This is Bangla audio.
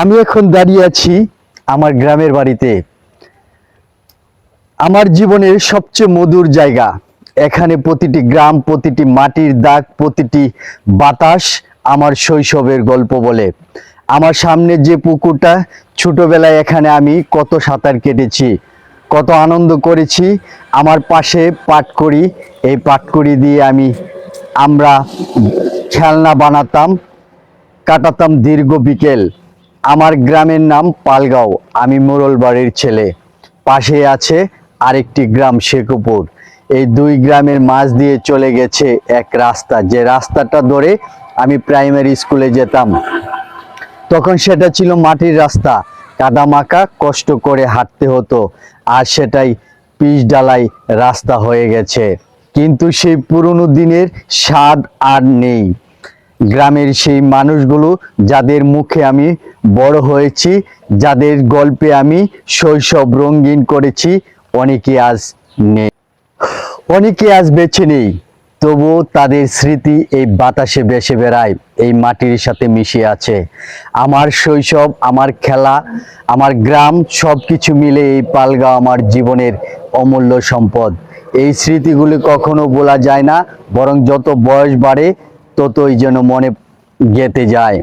আমি এখন দাঁড়িয়ে আছি আমার গ্রামের বাড়িতে। আমার জীবনের সবচেয়ে মধুর জায়গা। এখানে প্রতিটি গ্রাম, প্রতিটি মাটির দাগ, প্রতিটি বাতাস আমার শৈশবের গল্প বলে। আমার সামনে যে পুকুরটা, ছোটবেলায় এখানে আমি কত সাঁতার কেটেছি, কত আনন্দ করেছি। আমার পাশে পাটকড়ি, এই পাটকড়ি দিয়ে আমরা খেলনা বানাতাম, কাটাতাম দীর্ঘ বিকেল। আমার গ্রামের নাম পালগাঁও। আমি মোড়ল বাড়ির ছেলে। পাশে আছে আরেকটি গ্রাম শেখপুর। এই দুই গ্রামের মাঝ দিয়ে চলে গেছে এক রাস্তা, যে রাস্তাটা ধরে আমি প্রাইমারি স্কুলে যেতাম। তখন সেটা ছিল মাটির রাস্তা, কাদামাখা, কষ্ট করে হাঁটতে হতো। আর সেটাই পিচ ঢালাই রাস্তা হয়ে গেছে। কিন্তু সেই পুরনো দিনের স্বাদ আর নেই। গ্রামের সেই মানুষগুলো যাদের মুখে আমি বড় হয়েছি, যাদের গল্পে আমি শৈশব রঙিন করেছি, অনেকে আজ নেই, অনেকে আজ বেঁচে নেই। তবুও তাদের স্মৃতি এই বাতাসে ভেসে বেড়ায়, এই মাটির সাথে মিশে আছে। আমার শৈশব, আমার খেলা, আমার গ্রাম, সব কিছু মিলে এই পালগাঁও আমার জীবনের অমূল্য সম্পদ। এই স্মৃতিগুলি কখনো ভোলা যায় না, বরং যত বয়স বাড়ে ততই যেন মনে গেঁথে যায়।